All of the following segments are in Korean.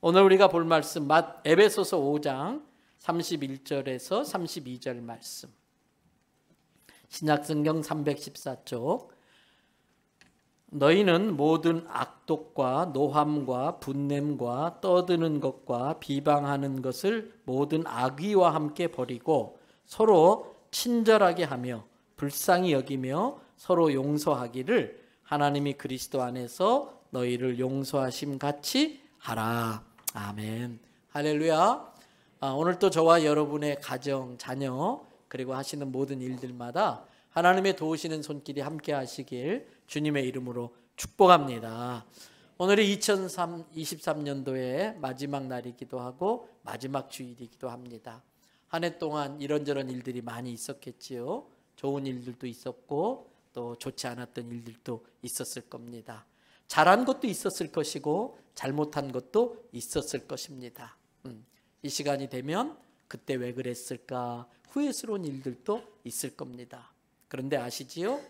오늘 우리가 볼 말씀 에베소서 5장 31절에서 32절 말씀. 신약성경 314쪽. 너희는 모든 악독과 노함과 분냄과 떠드는 것과 비방하는 것을 모든 악의와 함께 버리고 서로 친절하게 하며 불쌍히 여기며 서로 용서하기를 하나님이 그리스도 안에서 너희를 용서하심 같이 하라. 아멘. 할렐루야. 오늘도 저와 여러분의 가정, 자녀 그리고 하시는 모든 일들마다 하나님의 도우시는 손길이 함께 하시길 주님의 이름으로 축복합니다. 오늘이 2023년도의 마지막 날이기도 하고 마지막 주일이기도 합니다. 한 해 동안 이런저런 일들이 많이 있었겠지요. 좋은 일들도 있었고 또 좋지 않았던 일들도 있었을 겁니다. 잘한 것도 있었을 것이고 잘못한 것도 있었을 것입니다. 이 시간이 되면 그때 왜 그랬을까 후회스러운 일들도 있을 겁니다. 그런데 아시지요?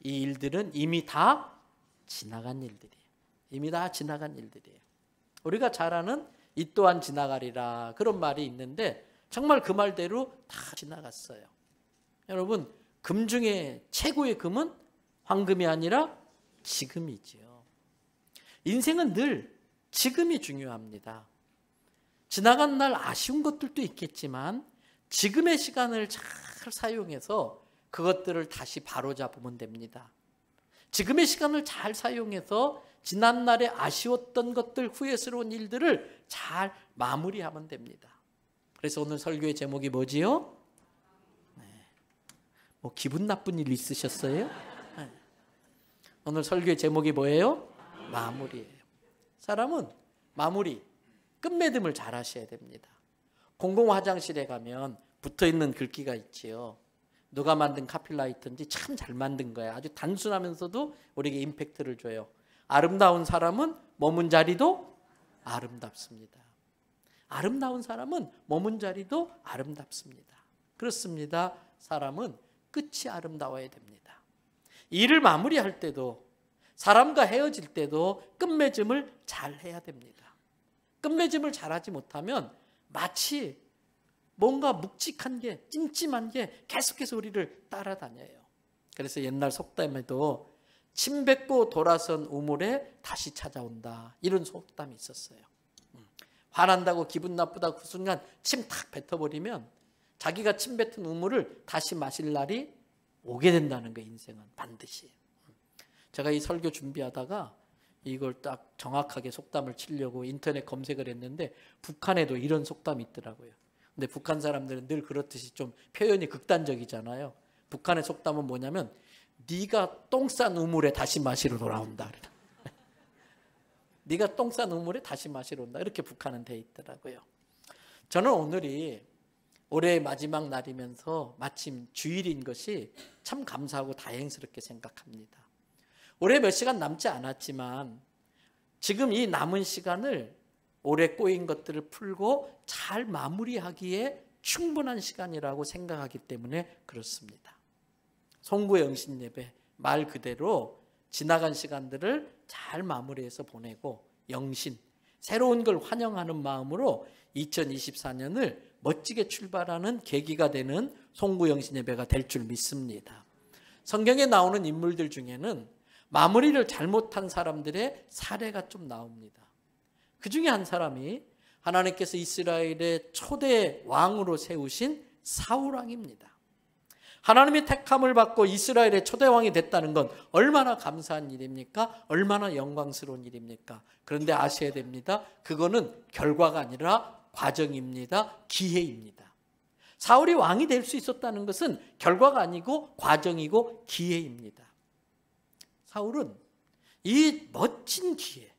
이 일들은 이미 다 지나간 일들이에요. 이미 다 지나간 일들이에요. 우리가 잘 아는 이 또한 지나가리라 그런 말이 있는데 정말 그 말대로 다 지나갔어요. 여러분, 금 중에 최고의 금은 황금이 아니라 지금이지요. 인생은 늘 지금이 중요합니다. 지나간 날 아쉬운 것들도 있겠지만 지금의 시간을 잘 사용해서 그것들을 다시 바로잡으면 됩니다. 지금의 시간을 잘 사용해서 지난날에 아쉬웠던 것들, 후회스러운 일들을 잘 마무리하면 됩니다. 그래서 오늘 설교의 제목이 뭐지요? 뭐 기분 나쁜 일 있으셨어요? 오늘 설교의 제목이 뭐예요? 마무리예요. 사람은 마무리, 끝맺음을 잘 하셔야 됩니다. 공공 화장실에 가면 붙어있는 글귀가 있지요. 누가 만든 카필라이트인지 참 잘 만든 거예요. 아주 단순하면서도 우리에게 임팩트를 줘요. 아름다운 사람은 머문 자리도 아름답습니다. 아름다운 사람은 머문 자리도 아름답습니다. 그렇습니다. 사람은 끝이 아름다워야 됩니다. 일을 마무리할 때도 사람과 헤어질 때도 끝맺음을 잘 해야 됩니다. 끝맺음을 잘하지 못하면 마치 뭔가 묵직한 게, 찜찜한 게 계속해서 우리를 따라다녀요. 그래서 옛날 속담에도 침 뱉고 돌아선 우물에 다시 찾아온다, 이런 속담이 있었어요. 화난다고 기분 나쁘다고 그 순간 침 탁 뱉어버리면 자기가 침 뱉은 우물을 다시 마실 날이 오게 된다는 거예요. 인생은 반드시. 제가 이 설교 준비하다가 이걸 딱 정확하게 속담을 치려고 인터넷 검색을 했는데 북한에도 이런 속담이 있더라고요. 근데 북한 사람들은 늘 그렇듯이 좀 표현이 극단적이잖아요. 북한의 속담은 뭐냐면 네가 똥 싼 우물에 다시 마시러 돌아온다. 네가 똥 싼 우물에 다시 마시러 온다. 이렇게 북한은 돼 있더라고요. 저는 오늘이 올해의 마지막 날이면서 마침 주일인 것이 참 감사하고 다행스럽게 생각합니다. 올해 몇 시간 남지 않았지만 지금 이 남은 시간을 올해 꼬인 것들을 풀고 잘 마무리하기에 충분한 시간이라고 생각하기 때문에 그렇습니다. 송구의 영신 예배 말 그대로 지나간 시간들을 잘 마무리해서 보내고 영신, 새로운 걸 환영하는 마음으로 2024년을 멋지게 출발하는 계기가 되는 송구 영신 예배가 될 줄 믿습니다. 성경에 나오는 인물들 중에는 마무리를 잘못한 사람들의 사례가 좀 나옵니다. 그 중에 한 사람이 하나님께서 이스라엘의 초대 왕으로 세우신 사울 왕입니다. 하나님의 택함을 받고 이스라엘의 초대 왕이 됐다는 건 얼마나 감사한 일입니까? 얼마나 영광스러운 일입니까? 그런데 아셔야 됩니다. 그거는 결과가 아니라 과정입니다. 기회입니다. 사울이 왕이 될 수 있었다는 것은 결과가 아니고 과정이고 기회입니다. 사울은 이 멋진 기회,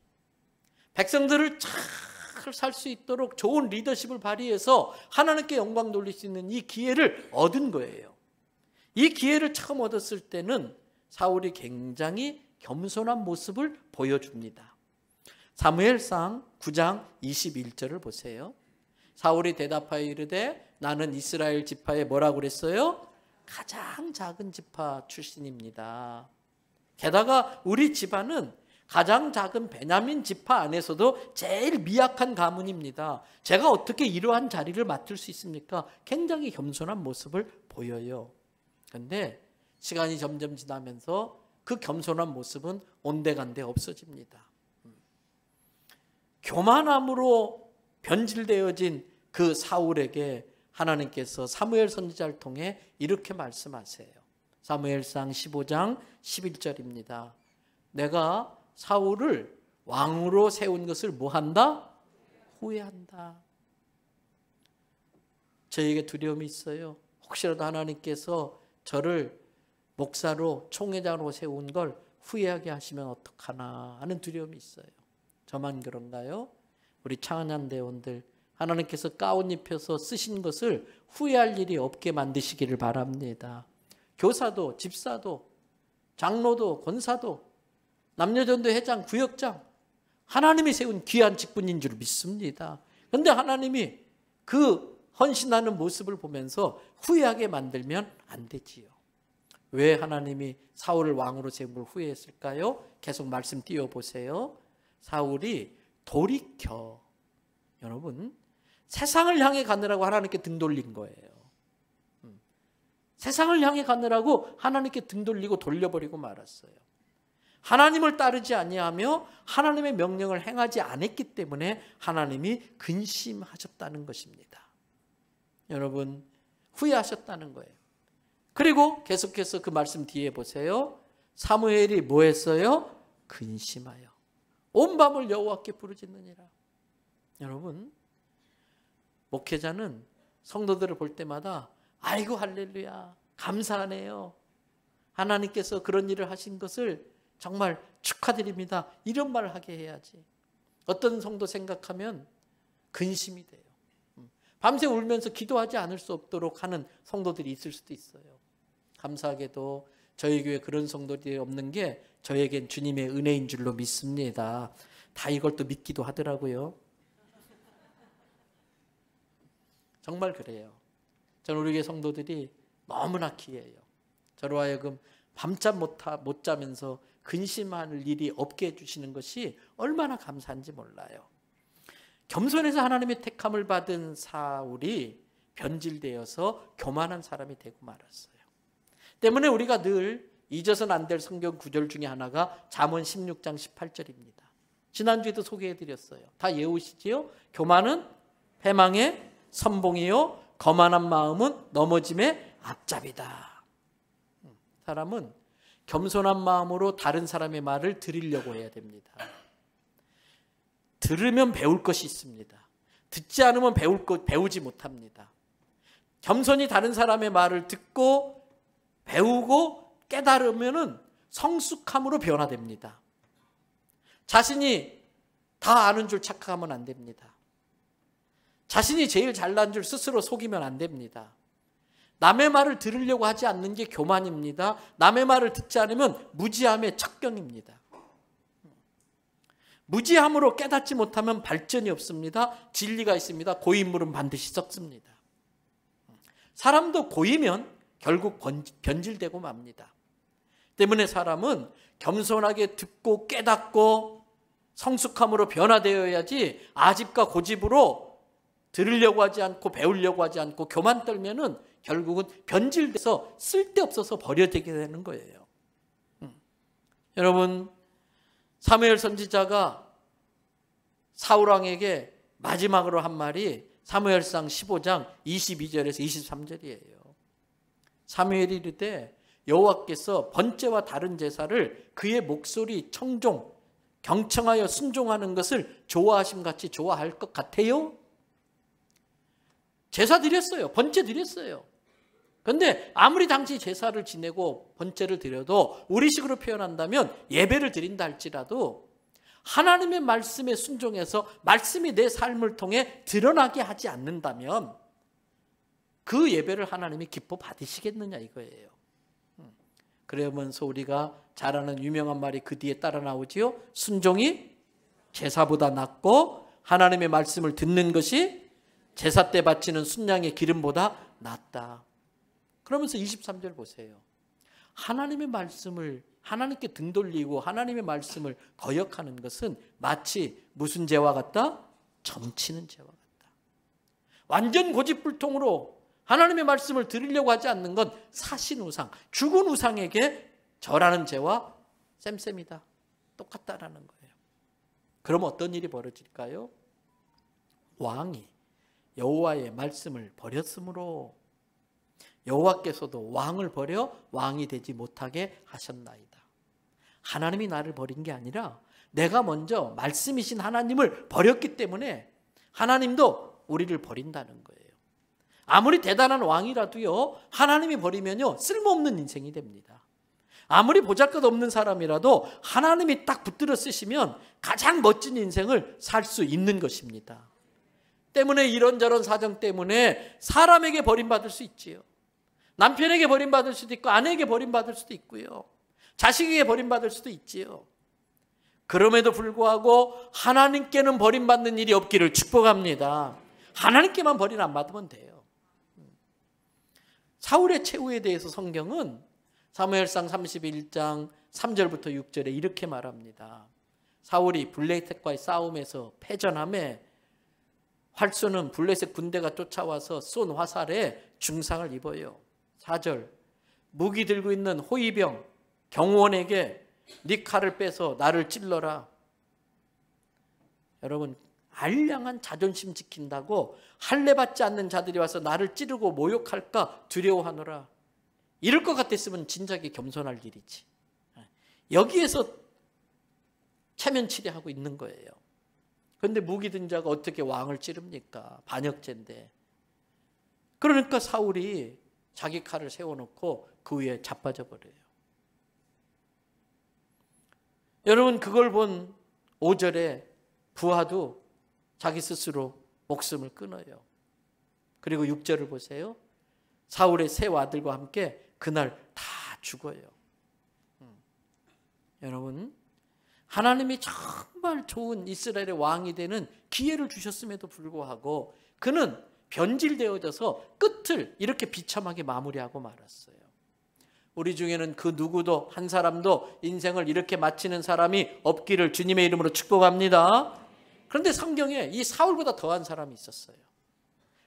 백성들을 잘 살 수 있도록 좋은 리더십을 발휘해서 하나님께 영광 돌릴 수 있는 이 기회를 얻은 거예요. 이 기회를 처음 얻었을 때는 사울이 굉장히 겸손한 모습을 보여줍니다. 사무엘상 9장 21절을 보세요. 사울이 대답하여 이르되 나는 이스라엘 지파에 뭐라고 그랬어요? 가장 작은 지파 출신입니다. 게다가 우리 집안은 가장 작은 베냐민 지파 안에서도 제일 미약한 가문입니다. 제가 어떻게 이러한 자리를 맡을 수 있습니까? 굉장히 겸손한 모습을 보여요. 그런데 시간이 점점 지나면서 그 겸손한 모습은 온데간데 없어집니다. 교만함으로 변질되어진 그 사울에게 하나님께서 사무엘 선지자를 통해 이렇게 말씀하세요. 사무엘상 15장 11절입니다. 내가 사울을 왕으로 세운 것을 뭐한다? 후회한다. 저에게 두려움이 있어요. 혹시라도 하나님께서 저를 목사로 총회장으로 세운 걸 후회하게 하시면 어떡하나 하는 두려움이 있어요. 저만 그런가요? 우리 창안한 대원들, 하나님께서 가운 입혀서 쓰신 것을 후회할 일이 없게 만드시기를 바랍니다. 교사도, 집사도, 장로도, 권사도, 남녀전도 회장, 구역장, 하나님이 세운 귀한 직분인 줄 믿습니다. 그런데 하나님이 그 헌신하는 모습을 보면서 후회하게 만들면 안 되지요. 왜 하나님이 사울을 왕으로 세운 걸 후회했을까요? 계속 말씀 띄워보세요. 사울이 돌이켜, 여러분, 세상을 향해 가느라고 하나님께 등 돌린 거예요. 세상을 향해 가느라고 하나님께 등 돌리고 돌려버리고 말았어요. 하나님을 따르지 아니하며 하나님의 명령을 행하지 않았기 때문에 하나님이 근심하셨다는 것입니다. 여러분, 후회하셨다는 거예요. 그리고 계속해서 그 말씀 뒤에 보세요. 사무엘이 뭐 했어요? 근심하여 온 밤을 여호와께 부르짖느니라. 여러분, 목회자는 성도들을 볼 때마다 아이고 할렐루야, 감사하네요, 하나님께서 그런 일을 하신 것을 정말 축하드립니다, 이런 말을 하게 해야지. 어떤 성도 생각하면 근심이 돼요. 밤새 울면서 기도하지 않을 수 없도록 하는 성도들이 있을 수도 있어요. 감사하게도 저희 교회 그런 성도들이 없는 게 저에겐 주님의 은혜인 줄로 믿습니다. 다 이걸 또 믿기도 하더라고요. 정말 그래요. 저는 우리 교회 성도들이 너무나 귀해요. 저로 하여금 밤잠 못 자면서 근심할 일이 없게 해주시는 것이 얼마나 감사한지 몰라요. 겸손해서 하나님의 택함을 받은 사울이 변질되어서 교만한 사람이 되고 말았어요. 때문에 우리가 늘 잊어서는 안 될 성경 구절 중에 하나가 잠언 16장 18절입니다. 지난주에도 소개해드렸어요. 다 외우시지요? 교만은 패망의 선봉이요, 거만한 마음은 넘어짐의 앞잡이다. 사람은 겸손한 마음으로 다른 사람의 말을 들으려고 해야 됩니다. 들으면 배울 것이 있습니다. 듣지 않으면 배우지 못합니다. 겸손히 다른 사람의 말을 듣고 배우고 깨달으면 성숙함으로 변화됩니다. 자신이 다 아는 줄 착각하면 안 됩니다. 자신이 제일 잘난 줄 스스로 속이면 안 됩니다. 남의 말을 들으려고 하지 않는 게 교만입니다. 남의 말을 듣지 않으면 무지함의 척경입니다. 무지함으로 깨닫지 못하면 발전이 없습니다. 진리가 있습니다. 고인물은 반드시 썩습니다. 사람도 고이면 결국 변질되고 맙니다. 때문에 사람은 겸손하게 듣고 깨닫고 성숙함으로 변화되어야지, 아집과 고집으로 들으려고 하지 않고 배우려고 하지 않고 교만 떨면은 결국은 변질돼서 쓸데없어서 버려지게 되는 거예요. 여러분, 사무엘 선지자가 사울 왕에게 마지막으로 한 말이 사무엘상 15장 22절에서 23절이에요. 사무엘이 이르되 여호와께서 번제와 다른 제사를 그의 목소리 청종 경청하여 순종하는 것을 좋아하심 같이 좋아할 것 같아요? 제사 드렸어요. 번제 드렸어요. 그런데 아무리 당시 제사를 지내고 번제를 드려도 우리식으로 표현한다면 예배를 드린다 할지라도 하나님의 말씀에 순종해서 말씀이 내 삶을 통해 드러나게 하지 않는다면 그 예배를 하나님이 기뻐 받으시겠느냐 이거예요. 그러면서 우리가 잘 아는 유명한 말이 그 뒤에 따라 나오지요. 순종이 제사보다 낫고 하나님의 말씀을 듣는 것이 제사 때 바치는 순양의 기름보다 낫다. 그러면서 23절 보세요. 하나님의 말씀을 하나님께 등 돌리고 하나님의 말씀을 거역하는 것은 마치 무슨 죄와 같다? 점치는 죄와 같다. 완전 고집불통으로 하나님의 말씀을 들으려고 하지 않는 건 사신우상, 죽은 우상에게 절하는 죄와 쌤쌤이다. 똑같다라는 거예요. 그럼 어떤 일이 벌어질까요? 왕이 여호와의 말씀을 버렸으므로 여호와께서도 왕을 버려 왕이 되지 못하게 하셨나이다. 하나님이 나를 버린 게 아니라 내가 먼저 말씀이신 하나님을 버렸기 때문에 하나님도 우리를 버린다는 거예요. 아무리 대단한 왕이라도요, 하나님이 버리면요 쓸모없는 인생이 됩니다. 아무리 보잘것없는 사람이라도 하나님이 딱 붙들어 쓰시면 가장 멋진 인생을 살 수 있는 것입니다. 때문에 이런저런 사정 때문에 사람에게 버림받을 수 있지요. 남편에게 버림받을 수도 있고 아내에게 버림받을 수도 있고요. 자식에게 버림받을 수도 있지요. 그럼에도 불구하고 하나님께는 버림받는 일이 없기를 축복합니다. 하나님께만 버림 안 받으면 돼요. 사울의 최후에 대해서 성경은 사무엘상 31장 3절부터 6절에 이렇게 말합니다. 사울이 블레셋과의 싸움에서 패전함에 활 쏘는 블레셋 군대가 쫓아와서 쏜 화살에 중상을 입어요. 4절, 무기 들고 있는 호위병 경호원에게 네 칼을 빼서 나를 찔러라. 여러분, 알량한 자존심 지킨다고 할례받지 않는 자들이 와서 나를 찌르고 모욕할까 두려워하노라. 이럴 것 같았으면 진작에 겸손할 일이지. 여기에서 체면치레하고 있는 거예요. 그런데 무기 든 자가 어떻게 왕을 찌릅니까? 반역죄인데. 그러니까 사울이 자기 칼을 세워놓고 그 위에 자빠져 버려요. 여러분, 그걸 본 5절에 부하도 자기 스스로 목숨을 끊어요. 그리고 6절을 보세요. 사울의 세 아들과 함께 그날 다 죽어요. 여러분, 하나님이 정말 좋은 이스라엘의 왕이 되는 기회를 주셨음에도 불구하고 그는 변질되어져서 끝을 이렇게 비참하게 마무리하고 말았어요. 우리 중에는 그 누구도 한 사람도 인생을 이렇게 마치는 사람이 없기를 주님의 이름으로 축복합니다. 그런데 성경에 이 사울보다 더한 사람이 있었어요.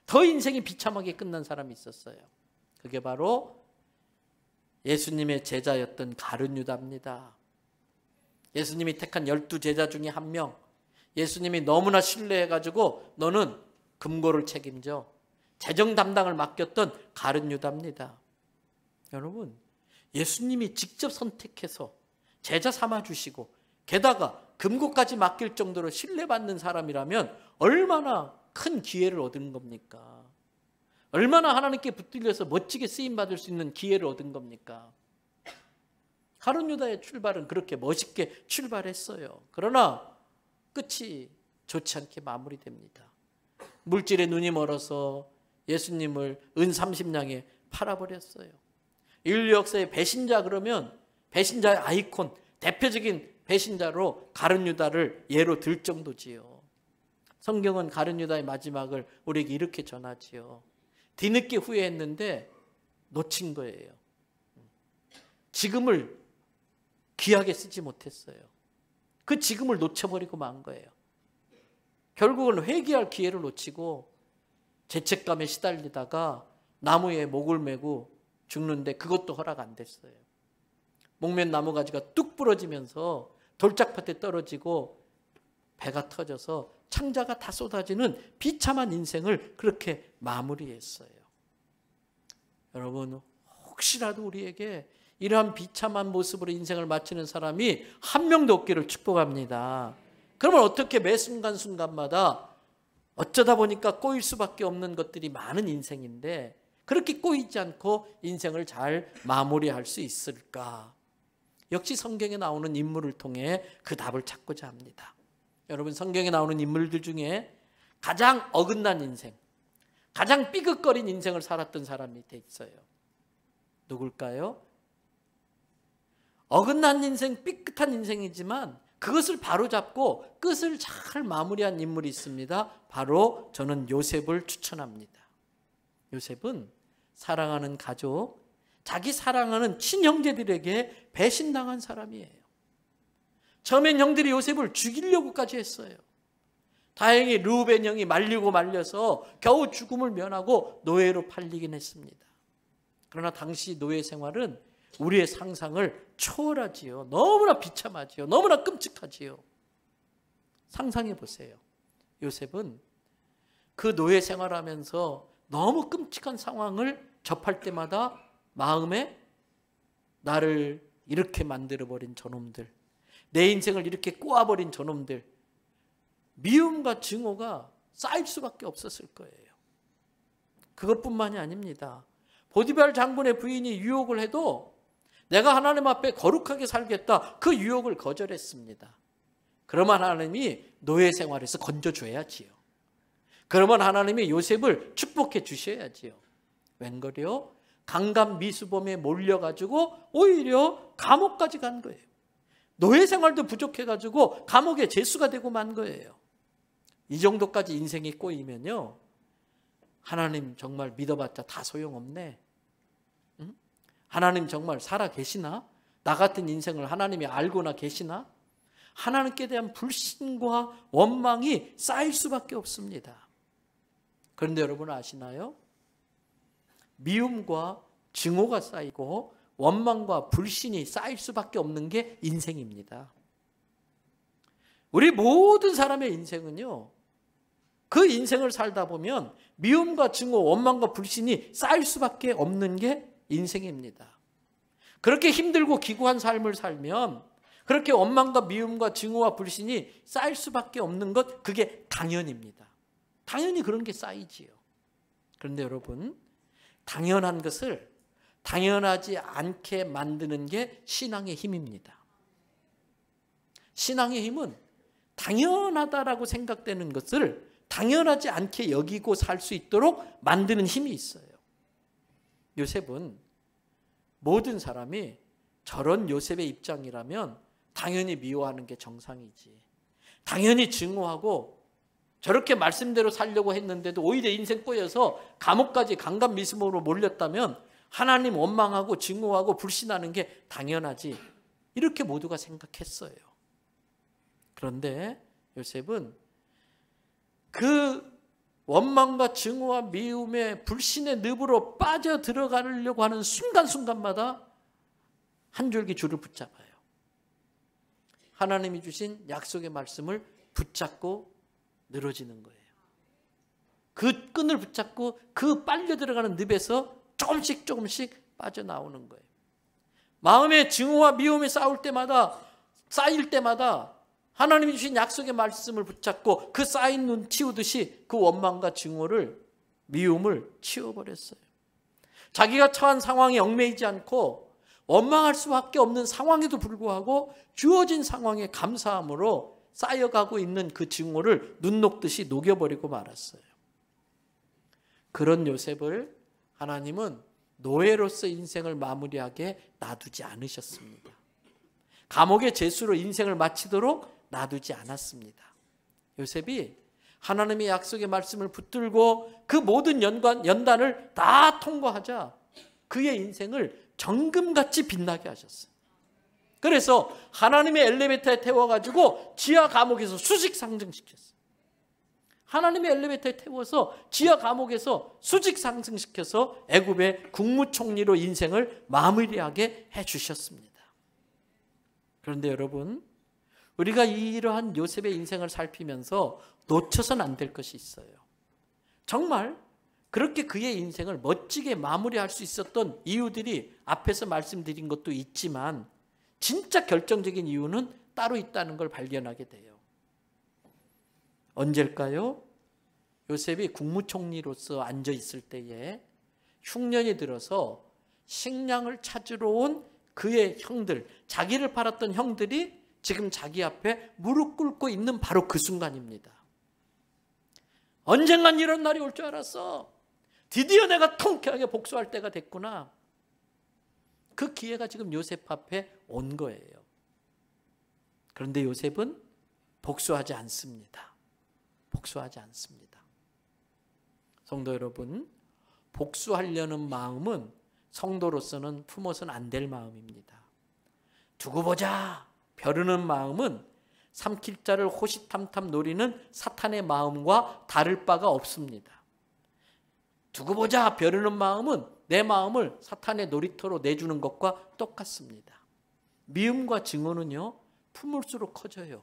더 인생이 비참하게 끝난 사람이 있었어요. 그게 바로 예수님의 제자였던 가룟 유다입니다. 예수님이 택한 12제자 중에 한 명, 예수님이 너무나 신뢰해가지고 너는 금고를 책임져 재정 담당을 맡겼던 가룟 유다입니다. 여러분, 예수님이 직접 선택해서 제자 삼아주시고 게다가 금고까지 맡길 정도로 신뢰받는 사람이라면 얼마나 큰 기회를 얻은 겁니까? 얼마나 하나님께 붙들려서 멋지게 쓰임받을 수 있는 기회를 얻은 겁니까? 가룟 유다의 출발은 그렇게 멋있게 출발했어요. 그러나 끝이 좋지 않게 마무리됩니다. 물질에 눈이 멀어서 예수님을 은 30냥에 팔아버렸어요. 인류 역사의 배신자 그러면 배신자의 아이콘, 대표적인 배신자로 가룟 유다를 예로 들 정도지요. 성경은 가룟 유다의 마지막을 우리에게 이렇게 전하지요. 뒤늦게 후회했는데 놓친 거예요. 지금을 귀하게 쓰지 못했어요. 그 지금을 놓쳐버리고 만 거예요. 결국은 회개할 기회를 놓치고 죄책감에 시달리다가 나무에 목을 메고 죽는데 그것도 허락 안 됐어요. 목맨 나무가지가 뚝 부러지면서 돌짝밭에 떨어지고 배가 터져서 창자가 다 쏟아지는 비참한 인생을 그렇게 마무리했어요. 여러분, 혹시라도 우리에게 이러한 비참한 모습으로 인생을 마치는 사람이 한 명도 없기를 축복합니다. 그러면 어떻게 매 순간순간마다 어쩌다 보니까 꼬일 수밖에 없는 것들이 많은 인생인데 그렇게 꼬이지 않고 인생을 잘 마무리할 수 있을까? 역시 성경에 나오는 인물을 통해 그 답을 찾고자 합니다. 여러분, 성경에 나오는 인물들 중에 가장 어긋난 인생, 가장 삐걱거린 인생을 살았던 사람이 있어요. 누굴까요? 어긋난 인생, 삐끗한 인생이지만 그것을 바로잡고 끝을 잘 마무리한 인물이 있습니다. 바로 저는 요셉을 추천합니다. 요셉은 사랑하는 가족, 자기 사랑하는 친형제들에게 배신당한 사람이에요. 처음엔 형들이 요셉을 죽이려고까지 했어요. 다행히 르우벤 형이 말리고 말려서 겨우 죽음을 면하고 노예로 팔리긴 했습니다. 그러나 당시 노예 생활은 우리의 상상을 초월하지요. 너무나 비참하지요. 너무나 끔찍하지요. 상상해 보세요. 요셉은 그 노예 생활하면서 너무 끔찍한 상황을 접할 때마다 마음에 나를 이렇게 만들어버린 저놈들, 내 인생을 이렇게 꼬아버린 저놈들, 미움과 증오가 쌓일 수밖에 없었을 거예요. 그것뿐만이 아닙니다. 보디발 장군의 부인이 유혹을 해도 내가 하나님 앞에 거룩하게 살겠다, 그 유혹을 거절했습니다. 그러면 하나님이 노예 생활에서 건져줘야지요. 그러면 하나님이 요셉을 축복해 주셔야지요. 웬걸요? 강간 미수범에 몰려가지고 오히려 감옥까지 간 거예요. 노예 생활도 부족해가지고 감옥에 재수가 되고 만 거예요. 이 정도까지 인생이 꼬이면요, 하나님 정말 믿어봤자 다 소용없네. 응? 하나님 정말 살아 계시나? 나 같은 인생을 하나님이 알고나 계시나? 하나님께 대한 불신과 원망이 쌓일 수밖에 없습니다. 그런데 여러분 아시나요? 미움과 증오가 쌓이고 원망과 불신이 쌓일 수밖에 없는 게 인생입니다. 우리 모든 사람의 인생은요, 그 인생을 살다 보면 미움과 증오, 원망과 불신이 쌓일 수밖에 없는 게 인생입니다. 그렇게 힘들고 기구한 삶을 살면 그렇게 원망과 미움과 증오와 불신이 쌓일 수밖에 없는 것, 그게 당연입니다. 당연히 그런 게 쌓이지요. 그런데 여러분, 당연한 것을 당연하지 않게 만드는 게 신앙의 힘입니다. 신앙의 힘은 당연하다라고 생각되는 것을 당연하지 않게 여기고 살 수 있도록 만드는 힘이 있어요. 요셉은 모든 사람이 저런 요셉의 입장이라면 당연히 미워하는 게 정상이지. 당연히 증오하고 저렇게 말씀대로 살려고 했는데도 오히려 인생 꼬여서 감옥까지 강간미수범으로 몰렸다면 하나님 원망하고 증오하고 불신하는 게 당연하지. 이렇게 모두가 생각했어요. 그런데 요셉은 그 원망과 증오와 미움의 불신의 늪으로 빠져 들어가려고 하는 순간순간마다 한 줄기 줄을 붙잡아요. 하나님이 주신 약속의 말씀을 붙잡고 늘어지는 거예요. 그 끈을 붙잡고 그 빨려 들어가는 늪에서 조금씩 조금씩 빠져나오는 거예요. 마음의 증오와 미움이 쌓일 때마다 하나님이 주신 약속의 말씀을 붙잡고 그 쌓인 눈 치우듯이 그 원망과 증오를, 미움을 치워버렸어요. 자기가 처한 상황에 얽매이지 않고 원망할 수밖에 없는 상황에도 불구하고 주어진 상황에 감사함으로 쌓여가고 있는 그 증오를 눈 녹듯이 녹여버리고 말았어요. 그런 요셉을 하나님은 노예로서 인생을 마무리하게 놔두지 않으셨습니다. 감옥의 죄수로 인생을 마치도록 놔두지 않았습니다. 요셉이 하나님의 약속의 말씀을 붙들고 그 모든 연단을 다 통과하자 그의 인생을 정금같이 빛나게 하셨어요. 그래서 하나님의 엘리베이터에 태워가지고 지하 감옥에서 수직 상승시켰어요. 하나님의 엘리베이터에 태워서 지하 감옥에서 수직 상승시켜서 애굽의 국무총리로 인생을 마무리하게 해주셨습니다. 그런데 여러분, 우리가 이러한 요셉의 인생을 살피면서 놓쳐서는 안 될 것이 있어요. 정말 그렇게 그의 인생을 멋지게 마무리할 수 있었던 이유들이 앞에서 말씀드린 것도 있지만 진짜 결정적인 이유는 따로 있다는 걸 발견하게 돼요. 언제일까요? 요셉이 국무총리로서 앉아 있을 때에 흉년이 들어서 식량을 찾으러 온 그의 형들, 자기를 팔았던 형들이 지금 자기 앞에 무릎 꿇고 있는 바로 그 순간입니다. 언젠간 이런 날이 올 줄 알았어. 드디어 내가 통쾌하게 복수할 때가 됐구나. 그 기회가 지금 요셉 앞에 온 거예요. 그런데 요셉은 복수하지 않습니다. 복수하지 않습니다. 성도 여러분, 복수하려는 마음은 성도로서는 품어서는 안 될 마음입니다. 두고 보자 벼르는 마음은 삼킬 자를 호시탐탐 노리는 사탄의 마음과 다를 바가 없습니다. 두고 보자 벼르는 마음은 내 마음을 사탄의 놀이터로 내주는 것과 똑같습니다. 미움과 증오는요, 품을수록 커져요.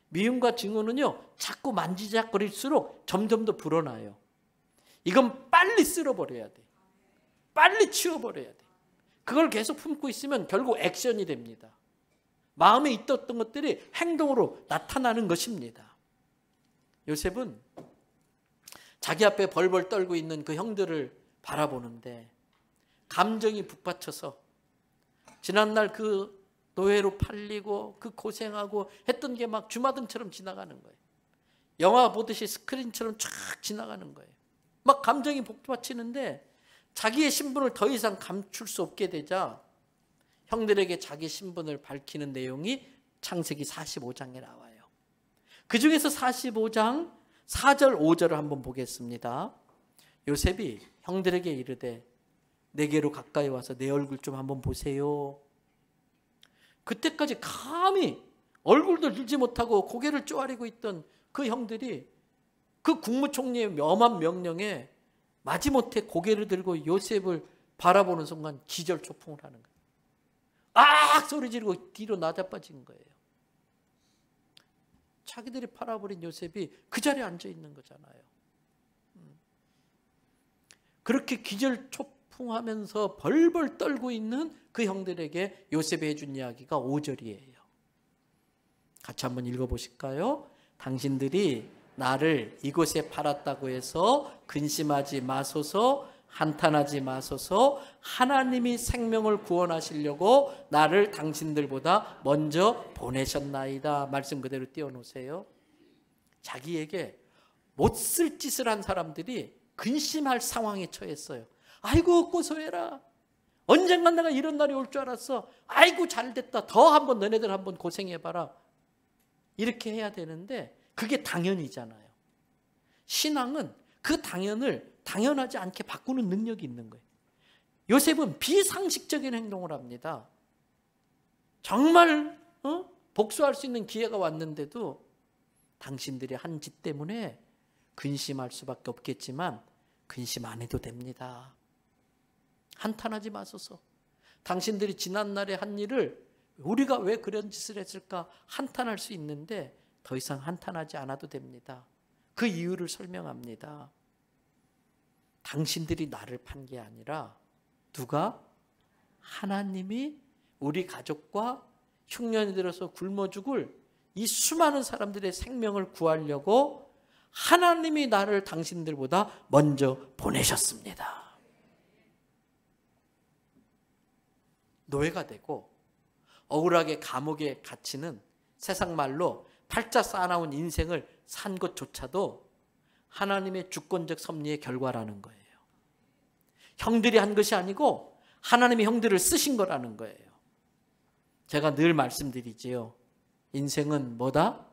미움과 증오는요, 자꾸 만지작거릴수록 점점 더 불어나요. 이건 빨리 쓸어버려야 돼. 빨리 치워버려야 돼. 그걸 계속 품고 있으면 결국 액션이 됩니다. 마음에 있었던 것들이 행동으로 나타나는 것입니다. 요셉은 자기 앞에 벌벌 떨고 있는 그 형들을 바라보는데 감정이 북받쳐서 지난날 그 노예로 팔리고 그 고생하고 했던 게 막 주마등처럼 지나가는 거예요. 영화 보듯이 스크린처럼 쫙 지나가는 거예요. 막 감정이 북받치는데 자기의 신분을 더 이상 감출 수 없게 되자 형들에게 자기 신분을 밝히는 내용이 창세기 45장에 나와요. 그 중에서 45장 4절 5절을 한번 보겠습니다. 요셉이 형들에게 이르되 내게로 가까이 와서 내 얼굴 좀 한번 보세요. 그때까지 감히 얼굴도 들지 못하고 고개를 쪼아리고 있던 그 형들이 그 국무총리의 엄한 명령에 마지못해 고개를 들고 요셉을 바라보는 순간 기절초풍을 하는 거예요. 악 소리 지르고 뒤로 나자빠진 거예요. 자기들이 팔아버린 요셉이 그 자리에 앉아 있는 거잖아요. 그렇게 기절초풍하면서 벌벌 떨고 있는 그 형들에게 요셉이 해준 이야기가 5절이에요. 같이 한번 읽어보실까요? 당신들이 나를 이곳에 팔았다고 해서 근심하지 마소서, 한탄하지 마소서. 하나님이 생명을 구원하시려고 나를 당신들보다 먼저 보내셨나이다. 말씀 그대로 띄워놓으세요. 자기에게 못 쓸 짓을 한 사람들이 근심할 상황에 처했어요. 아이고 고소해라. 언젠간 내가 이런 날이 올 줄 알았어. 아이고 잘됐다. 더 한번 너네들 한번 고생해봐라. 이렇게 해야 되는데 그게 당연이잖아요. 신앙은 그 당연을 당연하지 않게 바꾸는 능력이 있는 거예요. 요셉은 비상식적인 행동을 합니다. 정말 복수할 수 있는 기회가 왔는데도 당신들이 한 짓 때문에 근심할 수밖에 없겠지만 근심 안 해도 됩니다. 한탄하지 마소서. 당신들이 지난날에 한 일을 우리가 왜 그런 짓을 했을까 한탄할 수 있는데 더 이상 한탄하지 않아도 됩니다. 그 이유를 설명합니다. 당신들이 나를 판 게 아니라 누가? 하나님이 우리 가족과 흉년이 들어서 굶어 죽을 이 수많은 사람들의 생명을 구하려고 하나님이 나를 당신들보다 먼저 보내셨습니다. 노예가 되고 억울하게 감옥에 갇히는 세상 말로 팔자 쌓아나온 인생을 산 것조차도 하나님의 주권적 섭리의 결과라는 거예요. 형들이 한 것이 아니고 하나님이 형들을 쓰신 거라는 거예요. 제가 늘 말씀드리지요. 인생은 뭐다?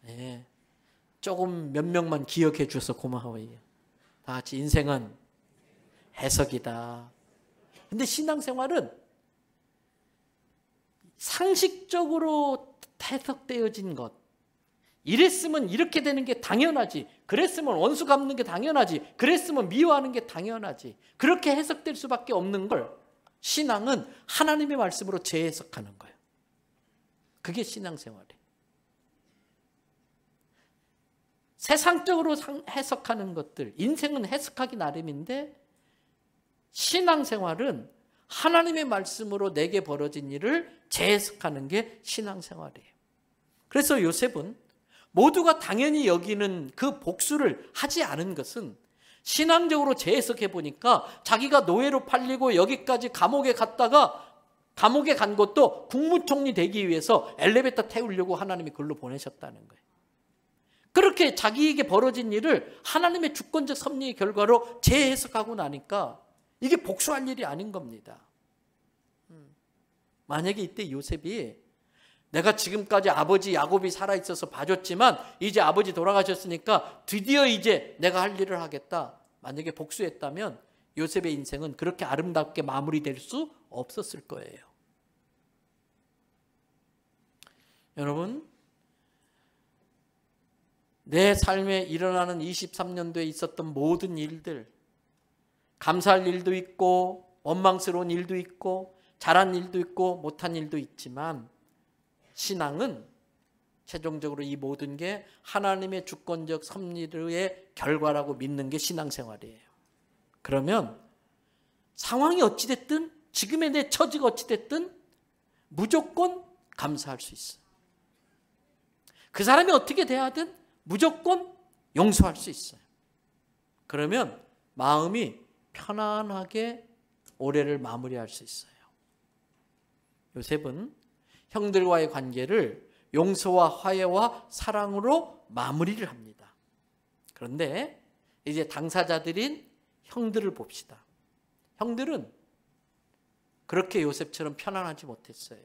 네, 조금 몇 명만 기억해 주셔서 고마워요. 다 같이 인생은 해석이다. 근데 신앙생활은 상식적으로 해석되어진 것. 이랬으면 이렇게 되는 게 당연하지. 그랬으면 원수 갚는 게 당연하지. 그랬으면 미워하는 게 당연하지. 그렇게 해석될 수밖에 없는 걸 신앙은 하나님의 말씀으로 재해석하는 거예요. 그게 신앙생활이에요. 세상적으로 해석하는 것들, 인생은 해석하기 나름인데 신앙생활은 하나님의 말씀으로 내게 벌어진 일을 재해석하는 게 신앙생활이에요. 그래서 요셉은 모두가 당연히 여기는 그 복수를 하지 않은 것은 신앙적으로 재해석해 보니까 자기가 노예로 팔리고 여기까지 감옥에 갔다가 감옥에 간 것도 국무총리 되기 위해서 엘리베이터 태우려고 하나님이 글로 보내셨다는 거예요. 그렇게 자기에게 벌어진 일을 하나님의 주권적 섭리의 결과로 재해석하고 나니까 이게 복수할 일이 아닌 겁니다. 만약에 이때 요셉이 내가 지금까지 아버지 야곱이 살아있어서 봐줬지만 이제 아버지 돌아가셨으니까 드디어 이제 내가 할 일을 하겠다. 만약에 복수했다면 요셉의 인생은 그렇게 아름답게 마무리될 수 없었을 거예요. 여러분, 내 삶에 일어나는 23년도에 있었던 모든 일들, 감사할 일도 있고 원망스러운 일도 있고 잘한 일도 있고 못한 일도 있지만, 신앙은 최종적으로 이 모든 게 하나님의 주권적 섭리의 결과라고 믿는 게 신앙생활이에요. 그러면 상황이 어찌됐든, 지금의 내 처지가 어찌됐든 무조건 감사할 수 있어요. 그 사람이 어떻게 대하든 무조건 용서할 수 있어요. 그러면 마음이 편안하게 올해를 마무리할 수 있어요. 요셉은 형들과의 관계를 용서와 화해와 사랑으로 마무리를 합니다. 그런데 이제 당사자들인 형들을 봅시다. 형들은 그렇게 요셉처럼 편안하지 못했어요.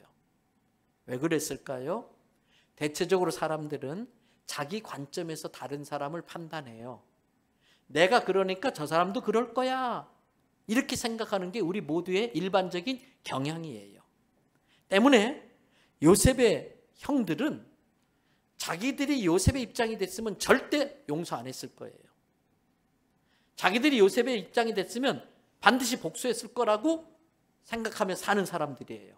왜 그랬을까요? 대체적으로 사람들은 자기 관점에서 다른 사람을 판단해요. 내가 그러니까 저 사람도 그럴 거야, 이렇게 생각하는 게 우리 모두의 일반적인 경향이에요. 때문에 요셉의 형들은 자기들이 요셉의 입장이 됐으면 절대 용서 안 했을 거예요. 자기들이 요셉의 입장이 됐으면 반드시 복수했을 거라고 생각하며 사는 사람들이에요.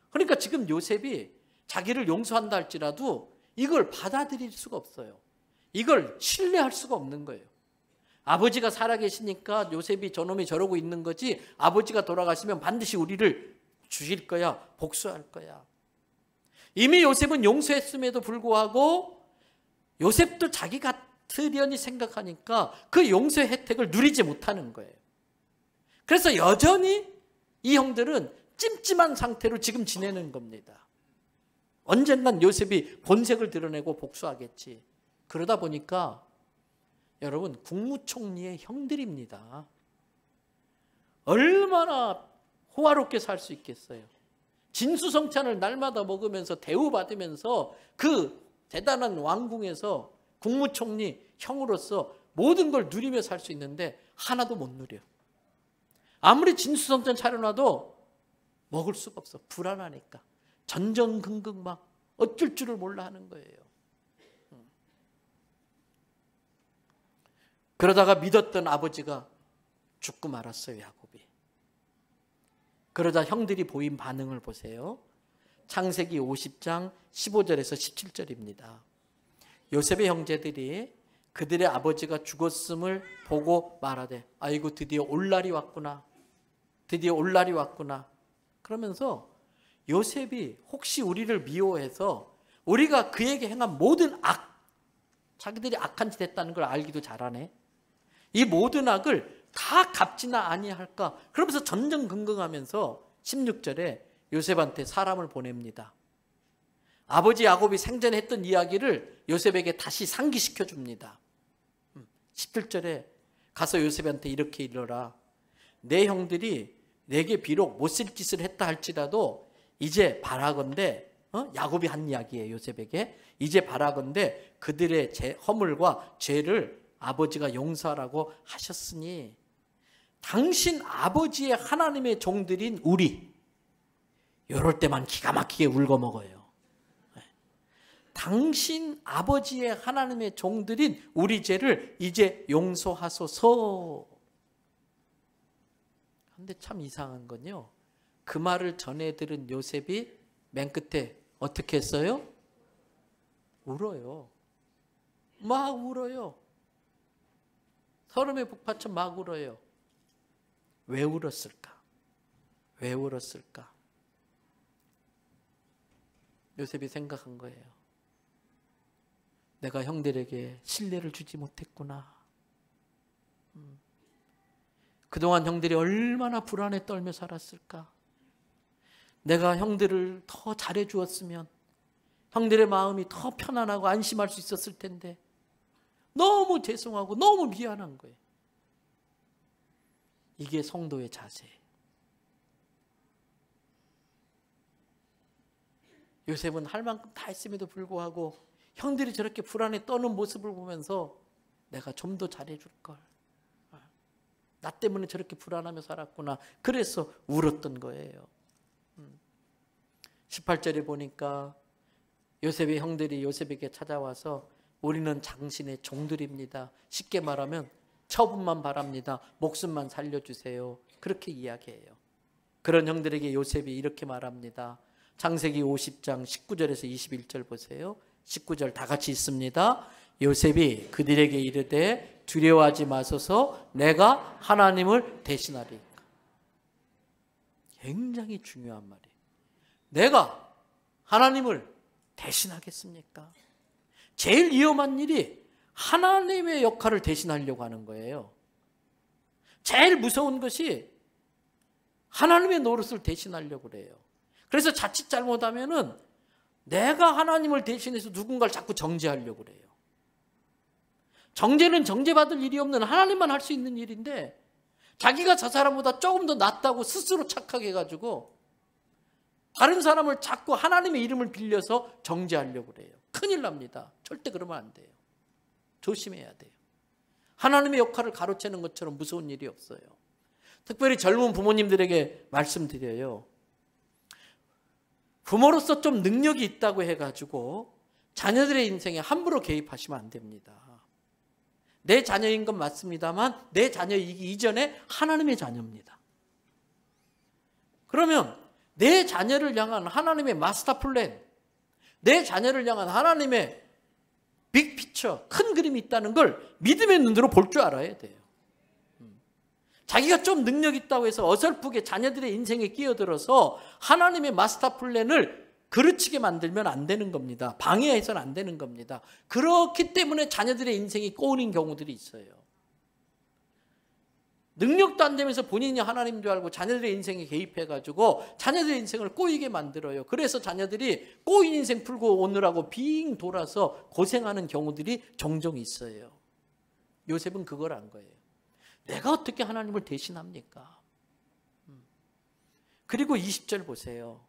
그러니까 지금 요셉이 자기를 용서한다 할지라도 이걸 받아들일 수가 없어요. 이걸 신뢰할 수가 없는 거예요. 아버지가 살아계시니까 요셉이 저놈이 저러고 있는 거지, 아버지가 돌아가시면 반드시 우리를 주실 거야, 복수할 거야. 이미 요셉은 용서했음에도 불구하고 요셉도 자기 같으려니 생각하니까 그 용서의 혜택을 누리지 못하는 거예요. 그래서 여전히 이 형들은 찜찜한 상태로 지금 지내는 겁니다. 언젠간 요셉이 본색을 드러내고 복수하겠지. 그러다 보니까 여러분, 국무총리의 형들입니다. 얼마나 호화롭게 살 수 있겠어요. 진수성찬을 날마다 먹으면서 대우받으면서 그 대단한 왕궁에서 국무총리 형으로서 모든 걸 누리며 살 수 있는데 하나도 못 누려. 아무리 진수성찬 차려놔도 먹을 수가 없어. 불안하니까. 전전긍긍 막 어쩔 줄을 몰라 하는 거예요. 그러다가 믿었던 아버지가 죽고 말았어요, 야곱이. 그러자 형들이 보인 반응을 보세요. 창세기 50장 15절에서 17절입니다. 요셉의 형제들이 그들의 아버지가 죽었음을 보고 말하되, 아이고 드디어 올 날이 왔구나. 드디어 올 날이 왔구나. 그러면서 요셉이 혹시 우리를 미워해서 우리가 그에게 행한 모든 악, 자기들이 악한 짓 했다는 걸 알기도 잘하네. 이 모든 악을 다 갚지나 아니할까? 그러면서 전전긍긍하면서 16절에 요셉한테 사람을 보냅니다. 아버지 야곱이 생전에 했던 이야기를 요셉에게 다시 상기시켜 줍니다. 17절에 가서 요셉한테 이렇게 이르라. 내 형들이 내게 비록 못쓸 짓을 했다 할지라도 이제 바라건대, 야곱이 한 이야기예요, 요셉에게. 이제 바라건대 그들의 허물과 죄를 아버지가 용서하라고 하셨으니 당신 아버지의 하나님의 종들인 우리, 이럴 때만 기가 막히게 울고 먹어요. 당신 아버지의 하나님의 종들인 우리 죄를 이제 용서하소서. 그런데 참 이상한 건요, 그 말을 전해 들은 요셉이 맨 끝에 어떻게 했어요? 울어요. 막 울어요. 서름의 북파처럼 막 울어요. 왜 울었을까? 왜 울었을까? 요셉이 생각한 거예요. 내가 형들에게 신뢰를 주지 못했구나. 그동안 형들이 얼마나 불안에 떨며 살았을까? 내가 형들을 더 잘해 주었으면 형들의 마음이 더 편안하고 안심할 수 있었을 텐데 너무 죄송하고 너무 미안한 거예요. 이게 성도의 자세예요. 요셉은 할 만큼 다 했음에도 불구하고 형들이 저렇게 불안에 떠는 모습을 보면서 내가 좀 더 잘해줄 걸. 나 때문에 저렇게 불안하며 살았구나. 그래서 울었던 거예요. 18절에 보니까 요셉의 형들이 요셉에게 찾아와서 우리는 당신의 종들입니다. 쉽게 말하면 처분만 바랍니다. 목숨만 살려주세요. 그렇게 이야기해요. 그런 형들에게 요셉이 이렇게 말합니다. 창세기 50장 19절에서 21절 보세요. 19절 다 같이 있습니다. 요셉이 그들에게 이르되 두려워하지 마소서 내가 하나님을 대신하리이까. 굉장히 중요한 말이에요. 내가 하나님을 대신하겠습니까? 제일 위험한 일이 하나님의 역할을 대신하려고 하는 거예요. 제일 무서운 것이 하나님의 노릇을 대신하려고 그래요. 그래서 자칫 잘못하면은 내가 하나님을 대신해서 누군가를 자꾸 정죄하려고 그래요. 정죄는 정죄받을 일이 없는 하나님만 할 수 있는 일인데 자기가 저 사람보다 조금 더 낫다고 스스로 착각해가지고 다른 사람을 자꾸 하나님의 이름을 빌려서 정죄하려고 그래요. 큰일 납니다. 절대 그러면 안 돼요. 조심해야 돼요. 하나님의 역할을 가로채는 것처럼 무서운 일이 없어요. 특별히 젊은 부모님들에게 말씀드려요. 부모로서 좀 능력이 있다고 해가지고 자녀들의 인생에 함부로 개입하시면 안 됩니다. 내 자녀인 건 맞습니다만 내 자녀이기 이전에 하나님의 자녀입니다. 그러면 내 자녀를 향한 하나님의 마스터 플랜, 내 자녀를 향한 하나님의 빅피처, 큰 그림이 있다는 걸 믿음의 눈으로 볼 줄 알아야 돼요. 자기가 좀 능력 있다고 해서 어설프게 자녀들의 인생에 끼어들어서 하나님의 마스터 플랜을 그르치게 만들면 안 되는 겁니다. 방해해서는 안 되는 겁니다. 그렇기 때문에 자녀들의 인생이 꼬우는 경우들이 있어요. 능력도 안 되면서 본인이 하나님 줄 알고 자녀들의 인생에 개입해가지고 자녀들의 인생을 꼬이게 만들어요. 그래서 자녀들이 꼬인 인생 풀고 오느라고 빙 돌아서 고생하는 경우들이 종종 있어요. 요셉은 그걸 안 거예요. 내가 어떻게 하나님을 대신합니까? 그리고 20절 보세요.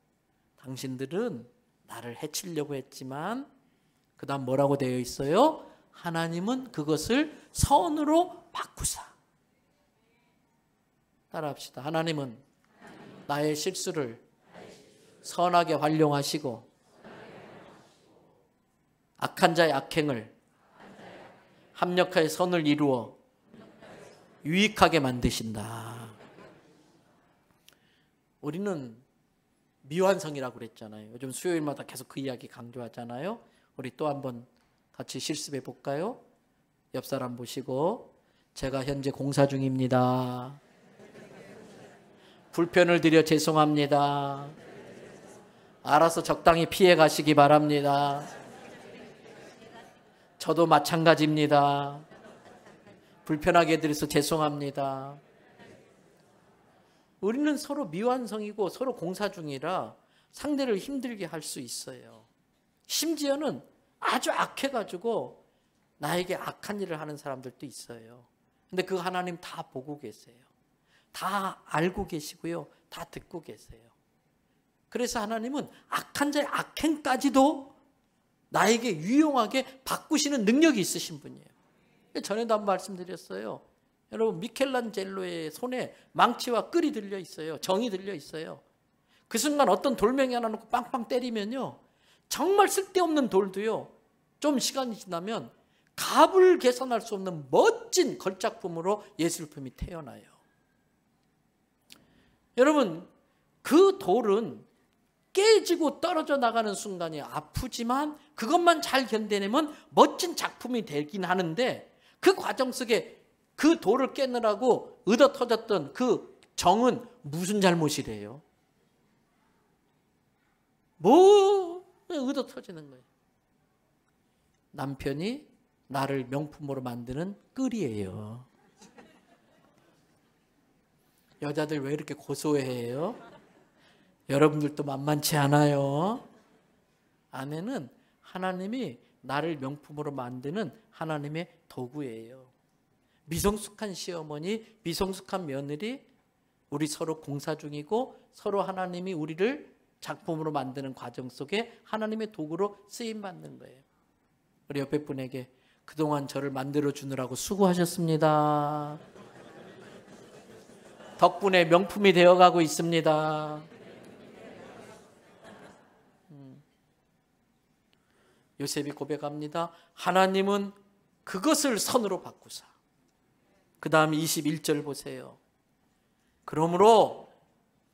당신들은 나를 해치려고 했지만 그 다음 뭐라고 되어 있어요? 하나님은 그것을 선으로 바꾸사. 따라합시다. 하나님은 나의 실수를 선하게 활용하시고 악한 자의 악행을 합력하여 선을 이루어 유익하게 만드신다. 우리는 미완성이라고 그랬잖아요. 요즘 수요일마다 계속 그 이야기 강조하잖아요. 우리 또 한번 같이 실습해 볼까요? 옆 사람 보시고 제가 현재 공사 중입니다. 불편을 드려 죄송합니다. 알아서 적당히 피해 가시기 바랍니다. 저도 마찬가지입니다. 불편하게 해드려서 죄송합니다. 우리는 서로 미완성이고 서로 공사 중이라 상대를 힘들게 할 수 있어요. 심지어는 아주 악해가지고 나에게 악한 일을 하는 사람들도 있어요. 근데 그 하나님 다 보고 계세요. 다 알고 계시고요. 다 듣고 계세요. 그래서 하나님은 악한 자의 악행까지도 나에게 유용하게 바꾸시는 능력이 있으신 분이에요. 전에도 한번 말씀드렸어요. 여러분 미켈란젤로의 손에 망치와 끌이 들려 있어요. 정이 들려 있어요. 그 순간 어떤 돌멩이 하나 놓고 빵빵 때리면요. 정말 쓸데없는 돌도요. 좀 시간이 지나면 값을 계산할 수 없는 멋진 걸작품으로 예술품이 태어나요. 여러분 그 돌은 깨지고 떨어져 나가는 순간이 아프지만 그것만 잘 견뎌내면 멋진 작품이 되긴 하는데 그 과정 속에 그 돌을 깨느라고 얻어 터졌던 그 정은 무슨 잘못이래요? 뭐 얻어 터지는 거예요. 남편이 나를 명품으로 만드는 끌이에요. 여자들 왜 이렇게 고소해요? 여러분들도 만만치 않아요. 아내는 하나님이 나를 명품으로 만드는 하나님의 도구예요. 미성숙한 시어머니, 미성숙한 며느리, 우리 서로 공사 중이고 서로 하나님이 우리를 작품으로 만드는 과정 속에 하나님의 도구로 쓰임받는 거예요. 우리 옆에 분에게 그동안 저를 만들어 주느라고 수고하셨습니다. 덕분에 명품이 되어가고 있습니다. 요셉이 고백합니다. 하나님은 그것을 선으로 바꾸사. 그 다음 21절 보세요. 그러므로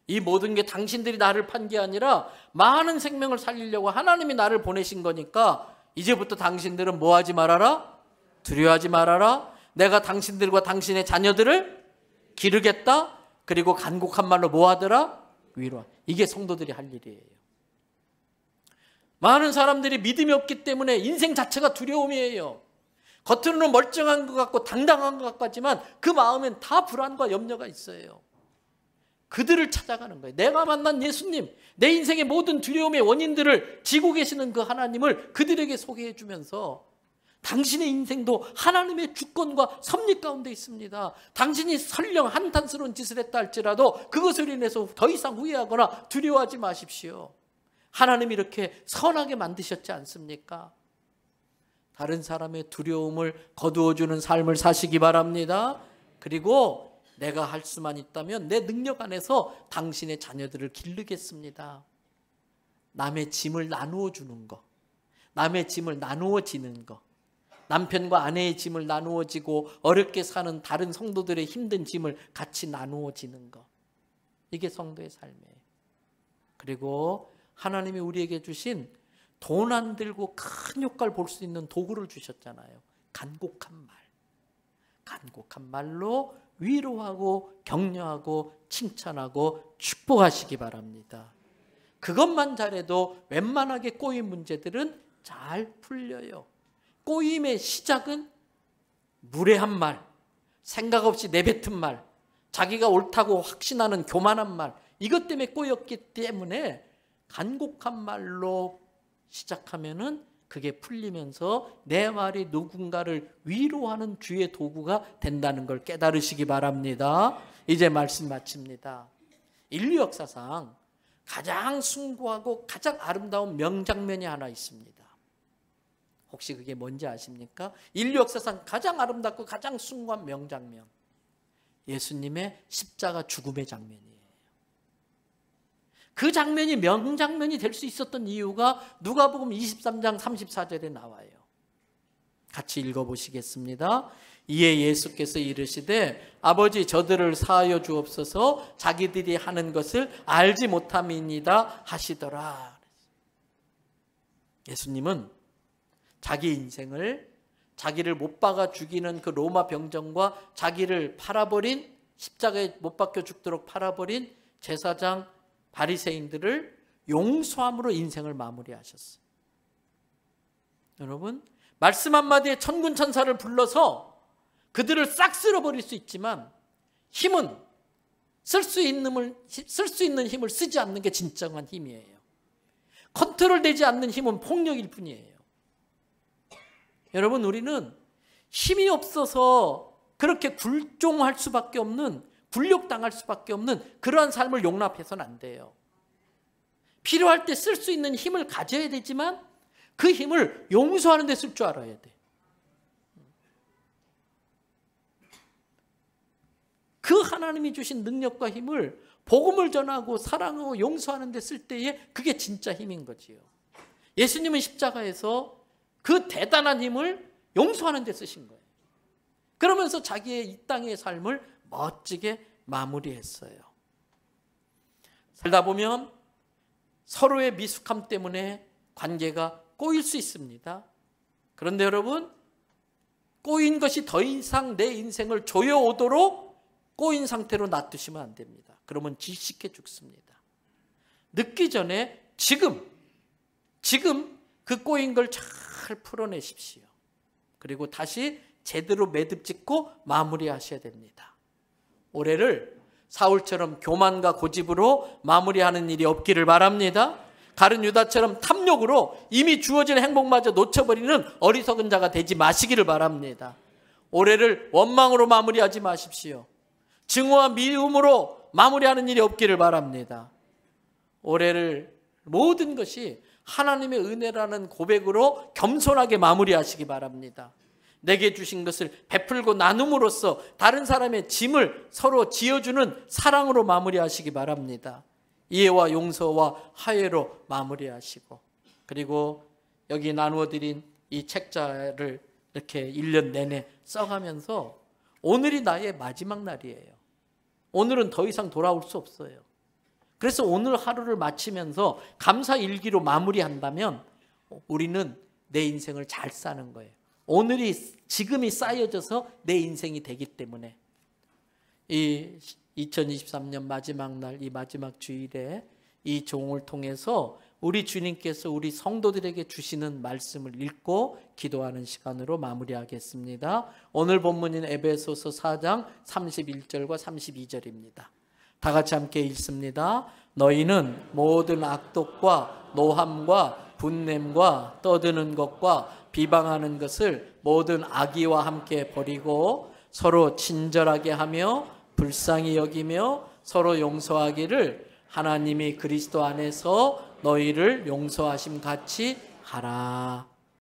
이 모든 게 당신들이 나를 판 게 아니라 많은 생명을 살리려고 하나님이 나를 보내신 거니까 이제부터 당신들은 뭐 하지 말아라? 두려워하지 말아라. 내가 당신들과 당신의 자녀들을 기르겠다. 그리고 간곡한 말로 뭐 하더라? 위로하. 이게 성도들이 할 일이에요. 많은 사람들이 믿음이 없기 때문에 인생 자체가 두려움이에요. 겉으로는 멀쩡한 것 같고 당당한 것 같지만 그 마음엔 다 불안과 염려가 있어요. 그들을 찾아가는 거예요. 내가 만난 예수님, 내 인생의 모든 두려움의 원인들을 지고 계시는 그 하나님을 그들에게 소개해 주면서 당신의 인생도 하나님의 주권과 섭리 가운데 있습니다. 당신이 설령 한탄스러운 짓을 했다 할지라도 그것을 인해서 더 이상 후회하거나 두려워하지 마십시오. 하나님이 이렇게 선하게 만드셨지 않습니까? 다른 사람의 두려움을 거두어주는 삶을 사시기 바랍니다. 그리고 내가 할 수만 있다면 내 능력 안에서 당신의 자녀들을 기르겠습니다. 남의 짐을 나누어 주는 거, 남의 짐을 나누어지는 거, 남편과 아내의 짐을 나누어지고 어렵게 사는 다른 성도들의 힘든 짐을 같이 나누어지는 거, 이게 성도의 삶이에요. 그리고 하나님이 우리에게 주신 돈 안 들고 큰 효과를 볼 수 있는 도구를 주셨잖아요. 간곡한 말. 간곡한 말로 위로하고 격려하고 칭찬하고 축복하시기 바랍니다. 그것만 잘해도 웬만하게 꼬인 문제들은 잘 풀려요. 꼬임의 시작은 무례한 말, 생각 없이 내뱉은 말, 자기가 옳다고 확신하는 교만한 말, 이것 때문에 꼬였기 때문에 간곡한 말로 시작하면은 그게 풀리면서 내 말이 누군가를 위로하는 주의 도구가 된다는 걸 깨달으시기 바랍니다. 이제 말씀 마칩니다. 인류 역사상 가장 숭고하고 가장 아름다운 명장면이 하나 있습니다. 혹시 그게 뭔지 아십니까? 인류 역사상 가장 아름답고 가장 숭고한 명장면. 예수님의 십자가 죽음의 장면이에요. 그 장면이 명장면이 될 수 있었던 이유가 누가복음 23장 34절에 나와요. 같이 읽어보시겠습니다. 이에 예수께서 이르시되 아버지 저들을 사하여 주옵소서 자기들이 하는 것을 알지 못함이니이다 하시더라. 예수님은 자기 인생을 자기를 못 박아 죽이는 그 로마 병정과 자기를 팔아버린 십자가에 못 박혀 죽도록 팔아버린 제사장 바리새인들을 용서함으로 인생을 마무리하셨어요. 여러분, 말씀 한마디에 천군 천사를 불러서 그들을 싹 쓸어버릴 수 있지만 힘은 쓸 수 있는 힘을 쓰지 않는 게 진정한 힘이에요. 컨트롤되지 않는 힘은 폭력일 뿐이에요. 여러분, 우리는 힘이 없어서 그렇게 굴종할 수밖에 없는, 굴욕당할 수밖에 없는 그러한 삶을 용납해서는 안 돼요. 필요할 때 쓸 수 있는 힘을 가져야 되지만 그 힘을 용서하는 데 쓸 줄 알아야 돼. 그 하나님이 주신 능력과 힘을 복음을 전하고 사랑하고 용서하는 데 쓸 때에 그게 진짜 힘인 거지요. 예수님은 십자가에서 그 대단한 힘을 용서하는 데 쓰신 거예요. 그러면서 자기의 이 땅의 삶을 멋지게 마무리했어요. 살다 보면 서로의 미숙함 때문에 관계가 꼬일 수 있습니다. 그런데 여러분, 꼬인 것이 더 이상 내 인생을 조여오도록 꼬인 상태로 놔두시면 안 됩니다. 그러면 질식해 죽습니다. 늦기 전에 지금 그 꼬인 걸 잘 풀어내십시오. 그리고 다시 제대로 매듭 짓고 마무리하셔야 됩니다. 올해를 사울처럼 교만과 고집으로 마무리하는 일이 없기를 바랍니다. 가룟 유다처럼 탐욕으로 이미 주어진 행복마저 놓쳐버리는 어리석은 자가 되지 마시기를 바랍니다. 올해를 원망으로 마무리하지 마십시오. 증오와 미움으로 마무리하는 일이 없기를 바랍니다. 올해를 모든 것이 하나님의 은혜라는 고백으로 겸손하게 마무리하시기 바랍니다. 내게 주신 것을 베풀고 나눔으로써 다른 사람의 짐을 서로 지어주는 사랑으로 마무리하시기 바랍니다. 이해와 용서와 화해로 마무리하시고, 그리고 여기 나누어드린 이 책자를 이렇게 1년 내내 써가면서 오늘이 나의 마지막 날이에요. 오늘은 더 이상 돌아올 수 없어요. 그래서 오늘 하루를 마치면서 감사 일기로 마무리한다면 우리는 내 인생을 잘 사는 거예요. 지금이 쌓여져서 내 인생이 되기 때문에 이 2023년 마지막 날, 이 마지막 주일에 이 종을 통해서 우리 주님께서 우리 성도들에게 주시는 말씀을 읽고 기도하는 시간으로 마무리하겠습니다. 오늘 본문인 에베소서 4장 31절과 32절입니다. 다 같이 함께 읽습니다. 너희는 모든 악독과 노함과 분냄과 떠드는 것과 비방하는 것을 모든 악의와 함께 버리고 서로 친절하게 하며 불쌍히 여기며 서로 용서하기를 하나님이 그리스도 안에서 너희를 용서하심 같이 하라.